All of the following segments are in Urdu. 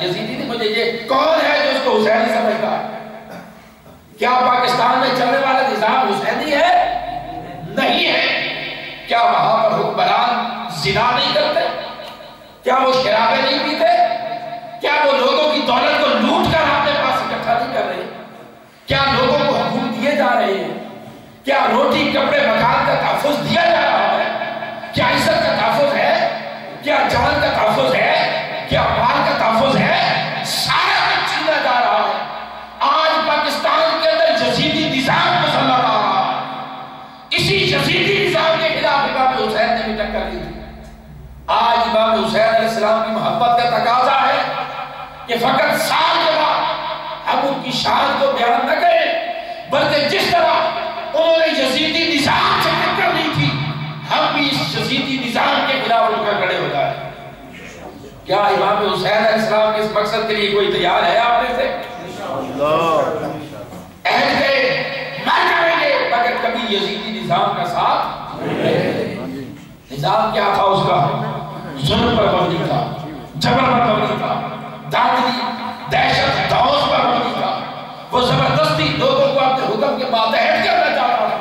یزیدی نہیں، مجھے یہ کون ہے جو اس کو حسینی سمجھتا ہے؟ کیا پاکستان میں چلنے والا نظام حسینی ہے؟ نہیں ہے۔ کیا وہاں پر حکمران زنا نہیں کرتے؟ کیا وہ شرابیں نہیں پیتے؟ کیا وہ لوگوں کی دولت کو لوٹ کر اپنے پاس اکٹھا نہیں کر رہے؟ کیا لوگوں کو حقوق دیے جا رہے ہیں؟ کیا روٹی کپڑے مکان کا تحفظ دیا جا رہا ہے؟ کیا عزت کا تحفظ ہے؟ کیا جان کا تحفظ ہے؟ کیا مال کا تحفظ ہے؟ سارا کچھ چھینا جا رہا ہے۔ آج پاکستان کے اندر یزیدی نظام مسلط آ رہا ہے۔ اسی یزیدی نظام کے خلاف امام حسین نے بھی ٹکر لی تھی۔ آج امام حسین علیہ السلام کی محبت کا تقاضا ہے کہ فقط سال کے بعد ہم ان کی شان کو بیان نہ کریں، بلکہ جس طرح انہوں نے یزیدی نظام سے ٹکر لی تھی، ہم بھی اس یزیدی نظام کے خلاف اٹھ کر کھڑے ہو جائیں۔ کیا امام حسین علیہ السلام کے اس مقصد کے لیے کوئی تیار ہے آپ میں سے؟ عہد کے نہ کریں گے مگر کبھی یزیدی نظام کا ساتھ۔ نظام کیا تھا اس کا؟ ظلم پر مبنی تھا، جبر پر مبنی تھا، داخلی دہشت دوز پر مبنی تھا۔ وہ زبردستی لوگوں کو اپنے حکم کے ماتحت کرنا چاہتا تھا،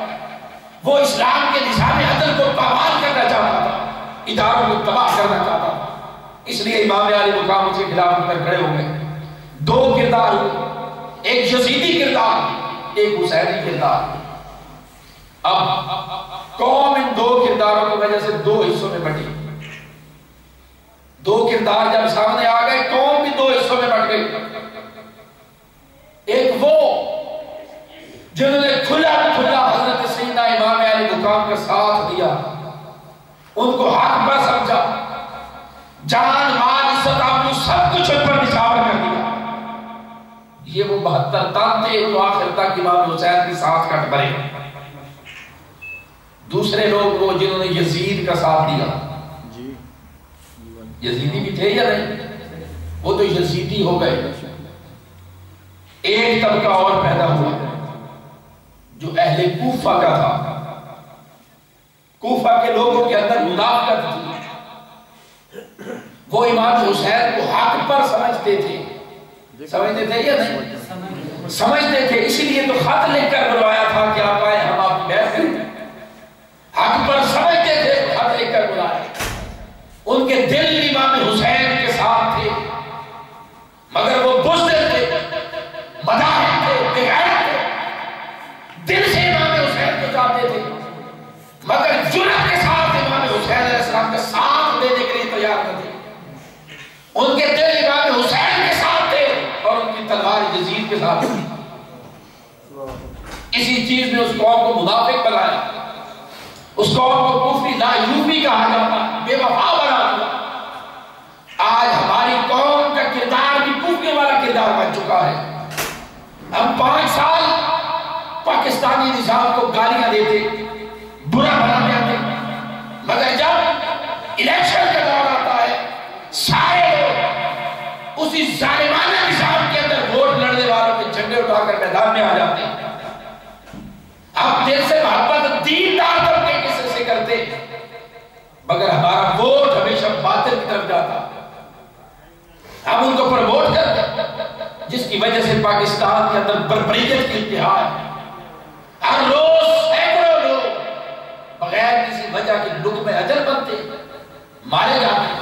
وہ اسلام کے نظام عدل کو پامال کرنا چاہتا تھا، اداروں کو تباہ کرنا چاہتا تھا۔ اس لیے امام علی مقام کے خلاف اٹھ کر کھڑے ہو گئے۔ دو کردار ہوئے، ایک یزیدی کردار، ایک حسینی کردار۔ اب قوم ان دو کرداروں کی وجہ سے دو حصوں میں بٹی۔ دو کردار جب سامنے آ گئے، قوم بھی دو حصوں میں بٹ گئی۔ ایک وہ جنہوں نے کھلا کھلا حضرت سیدنا امام علی مقام کا ساتھ دیا، ان کو حق پر سمجھا، جان مال عزت آبرو سب کچھ ان پر نچھاور کر دیا۔ یہ وہ 72 تن تھے جو آخر تک امام حسین کے ساتھ کٹ مرے۔ دوسرے لوگ وہ جنہوں نے یزید کا ساتھ دیا۔ یزیدی بھی تھے یا نہیں؟ وہ تو یزیدی ہو گئے۔ ایک طبقہ اور پیدا ہوا جو اہل کوفہ کا تھا۔ کوفہ کے لوگوں کے اندر منافقت تھی، وہ امام حسین کو حق پر سمجھتے تھے۔ سمجھتے تھے یا نہیں؟ سمجھتے تھے، اسی لیے تو خط لکھ کر بلوایا تھا کہ آپ آئے، ہم آپ کی بیعت کریں۔ حق پر سمجھتے تھے، خط لکھ کر بلایا۔ ان کے دل امام حسین کے ساتھ تھے، مگر وہ بزدل تھے، مداحم تھے، بغیرت تھے، دل سے امام حسین کو چاہتے تھے، مگر جرأت کے ساتھ امام حسین علیہ السلام کا ساتھ دینے کے لیے تیار نہ تھے۔ ان کے دل امام حسین کے ساتھ تھے اور ان کی تلوار یزید کے ساتھ تھی۔ اسی چیز نے اس قوم کو منافق بنایا، اس قوم کو کفری لاعیوبی کہا جاتا، بے وفا بنا دیا۔ آج ہماری قوم کا کردار بھی کفری والا کردار بن چکا ہے۔ ہم 5 سال پاکستانی نظام کو گالیاں دیتے، برا بنا دیتے، مگر جب الیکشن کا دور آتا ہے، سارے لوگ اسی ظالمانہ نظام کے اندر ووٹ لڑنے والوں کے جھنڈے اٹھا کر میدان میں آ جاتے ہیں۔ ہم دل سے محبت دیندار طبقے کس سے کرتے، مگر ہمارا ووٹ ہمیشہ باطل کی طرف جاتا۔ ہم ان کو پروموٹ کرتے، جس کی وجہ سے پاکستان کے اندر بربریت کی انتہا ہے۔ ہر روز سینکڑوں لوگ بغیر کسی وجہ کے لقمہ اجل بنتے، مارے جاتے۔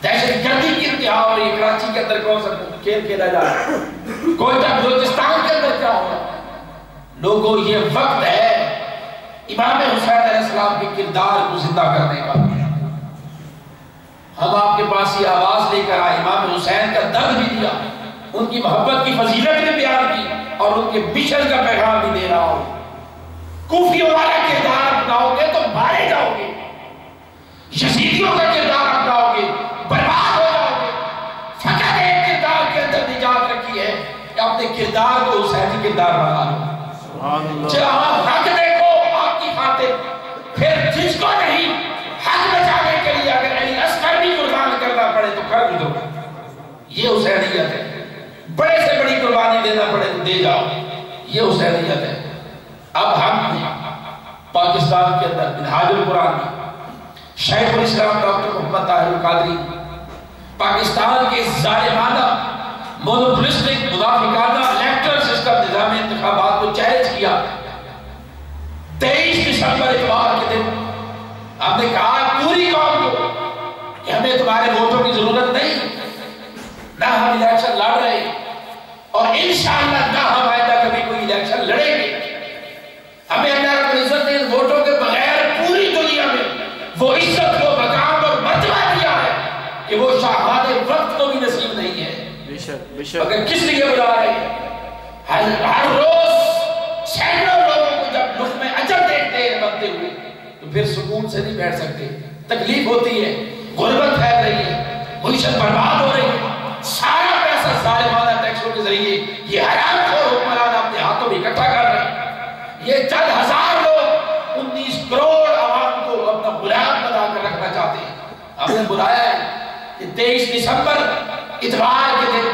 دہشت گردی کی انتہا ہو رہی ہے۔ کراچی کے اندر کون سا کھیل کھیلا جا رہا ہے، کوئٹہ بلوچستان کے اندر کیا ہو رہا ہے۔ لوگوں یہ وقت ہے امام حسین علیہ السلام کے کردار کو زندہ کرنے کا۔ ہم آپ کے پاس یہ آواز لے کر آئے، امام حسین کا درد بھی دیا، ان کی محبت کی فضیلت بھی بیان کی اور ان کے مشن کا پیغام بھی دے رہا ہوں۔ کوفیوں والا کردار اپناؤ گے تو مارے جاؤ گے، یزیدیوں کا کردار اپناؤ گے برباد ہو جاؤ گے۔ فقط ایک کردار کے اندر نجات رکھی ہے کہ اپنے کردار کو حسینی کردار بنا لو۔ جہاں حق دیکھو آپ کی خاطر، پھر جس کو نہیں حق بچانے کے لیے اگر علی اصغر بھی قربان کرنا پڑے تو کر دو۔ یہ حسینیت ہے۔ بڑے سے بڑی قربانی دینا پڑے تو دے جاؤ، یہ حسینیت ہے۔ اب ہم پاکستان کے اندر منہاج القرآن میں شیخ الاسلام ڈاکٹر محمد طاہر القادری پاکستان کے ظالمانہ مونوپولسٹک منافقانہ الیکٹرل سسٹم نظام انتخابات کو چیلنج کیا۔ 23 دسمبر اتوار کے دن ہم نے کہا پوری قوم کو کہ ہمیں تمہارے ووٹوں کی ضرورت نہیں، نہ ہم الیکشن لڑ رہے اور انشاءاللہ نہ ہم آئندہ کبھی کوئی الیکشن لڑیں گے۔ ہمیں اللہ رب العزت نے ووٹوں کے بغیر پوری دنیا میں وہ عزت کو مقام اور مرتبہ دیا ہے کہ وہ شاہان وقت کو بھی نصیب نہیں ہے۔ مگر کس لیے بلا رہے ہیں؟ ہر روز سینکڑوں لوگوں کو جب لطف میں اجر دیکھتے ہیں بنتے ہوئے تو پھر سکون سے نہیں بیٹھ سکتے، تکلیف ہوتی ہے، غربت پھیل رہی ہے، معیشت برباد ہو رہی ہے، سارا پیسہ ظالمانہ ٹیکسوں کے ذریعے یہ حرام خور حکمران اپنے ہاتھوں میں اکٹھا کر رہے ہیں۔ یہ چند ہزار لوگ 19 کروڑ عوام کو اپنا غلام بنا کر رکھنا چاہتے ہیں۔ ہم نے بلایا ہے کہ 23 دسمبر اتوار کے دن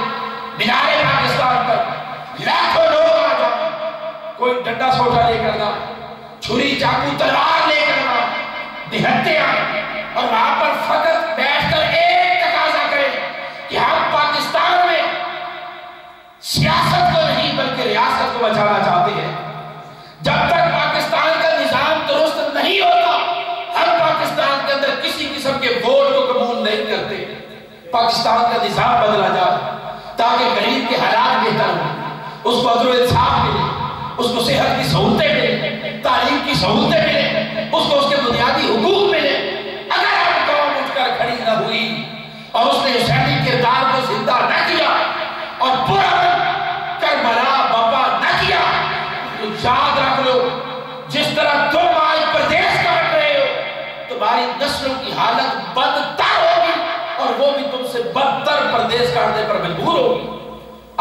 مینار پاکستان پر لاکھوں لوگ آ جائیں، کوئی ڈنڈا سوٹا لے کر نہ، چھری چاقو تلوار لے کر نہ، نہتے آئیں اور وہاں پر فقط بیٹھ کر ایک تقاضا کریں کہ ہم پاکستان میں سیاست کو نہیں بلکہ ریاست کو بچانا چاہتے ہیں۔ جب تک پاکستان کا نظام درست نہیں ہوتا ہم پاکستان کے اندر کسی قسم کے ووٹ کو قبول نہیں کرتے۔ پاکستان کا نظام بدلا جائے تاکہ غریب کے حالات بہتر ہوں، اس کو عدل و انصاف ملے، اس کو صحت کی سہولتیں ملیں، تعلیم کی سہولتیں ملیں، اس کو اس کے بنیادی حقوق ملیں۔ اگر ہم قوم اٹھ کر کھڑی نہ ہوئی اور اس نے حسینی کردار کو زندہ نہ کیا اور پورا کربلا بپا نہ کیا تو یاد رکھ لو جس طرح تم آج پردیش کاٹ رہے ہو تمہاری نسلوں کی حالت بدتر ہوگی اور وہ بھی تم سے بدتر پردیش کاٹنے پر مجبور ہوگی۔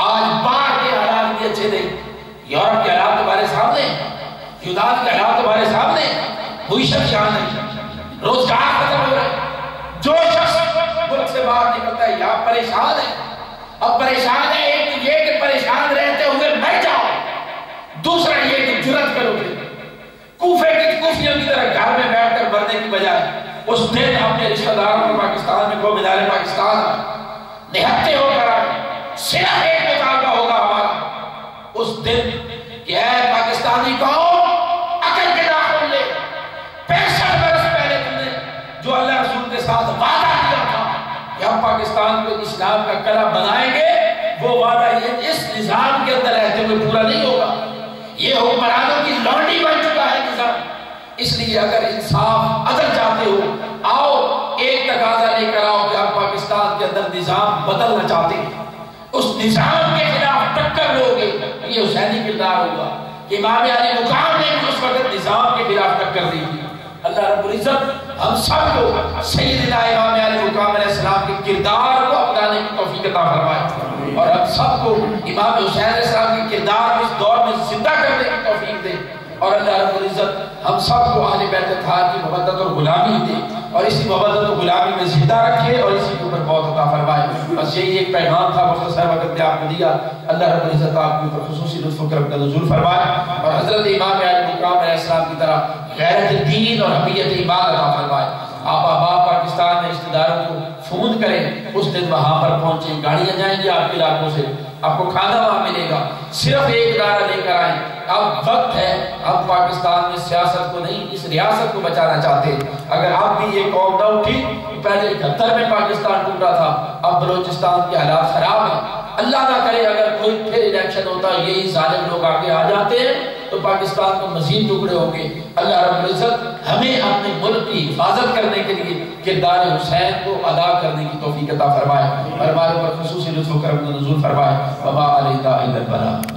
آج باہر کے حالات بھی اچھے نہیں، یورپ کے حالات تمہارے سامنے، یونان کے حالات تمہارے سامنے، معیشت شان نہیں، روزگار ختم ہو رہا ہے، جو شخص ملک سے باہر نکلتا ہے یہاں پریشان ہے۔ اب پریشان ہے ایک تو یہ کہ پریشان رہتے ہوئے مر جاؤ، دوسرا یہ کہ جرت کرو گے کوفے کی کوفیوں کی طرح گھر میں بیٹھ کر مرنے کی بجائے اس دن اپنے رشتہ داروں کو پاکستان میں کو مینار پاکستان نہتے ہو کر آئے۔ صرف ایک مطالبہ ہوگا ہمارا اس دن کہ اے پاکستانی قوم عقل کے ناخن لے، 65 برس پہلے تم نے جو اللہ رسول کے ساتھ وعدہ کیا تھا کہ ہم پاکستان کو اسلام کا قلعہ بنائیں گے، وہ وعدہ یہ اس نظام کے اندر رہتے ہوئے پورا نہیں ہوگا۔ یہ حکمرانوں کی لانڈی بن چکا ہے نظام۔ اس لیے اگر انصاف عدل چاہتے ہو آؤ ایک تقاضا لے کر آؤ کہ ہم پاکستان کے اندر نظام بدلنا چاہتے ہیں، اس نظام کے خلاف ٹکر لو گے یہ حسینی کردار ہوگا کہ امام علی مقام نے بھی اس وقت نظام کے خلاف ٹکر دی تھی۔ اللہ رب العزت ہم سب کو سیدنا امام علی مقام علیہ السلام کے کردار کو اپنانے کی توفیق عطا فرمائے اور ہم سب کو امام حسین علیہ السلام کے کردار کو اس دور میں زندہ کرنے کی توفیق دے اور اللہ رب العزت ہم سب کو اہل بیت اطہار کی محبت اور غلامی دے اور اسی محبت اور غلامی میں زندہ رکھے اور اسی کے اوپر موت عطا فرمائے۔ بس یہی ایک پیغام تھا مختصر وقت میں آپ کو دیا۔ اللہ رب العزت آپ کے اوپر خصوصی لطف و کرم کا نزول فرمائے اور حضرت امام علی مقام علیہ السلام کی طرح غیرت دین اور حمیت ایمان عطا فرمائے۔ آپ احباب پاکستان میں رشتہ داروں کو فون کریں، اس دن وہاں پر پہنچیں، گاڑیاں جائیں گی آپ کے علاقوں سے، آپ کو کھانا وہاں ملے گا، صرف ایک نعرہ لے کر آئیں اب وقت ہے، اب پاکستان میں سیاست کو نہیں اس ریاست کو بچانا چاہتے ہیں۔ اگر اب بھی یہ قوم نہ اٹھی تو پہلے 71 میں پاکستان ٹوٹا تھا، اب بلوچستان کے حالات خراب ہیں۔ اللہ نہ کرے اگر کوئی پھر الیکشن ہوتا یہی ظالم لوگ آگے آ جاتے ہیں تو پاکستان کو مزید ٹکڑے ہوں گے۔ اللہ رب العزت ہمیں اپنے ملک کی حفاظت کرنے کے لیے کردار حسین کو ادا کرنے کی توفیق عطا فرمائے اور ہمارے اوپر خصوصی لطف و کرم کا نزول فرمائے۔ وما علینا الا البلاغ۔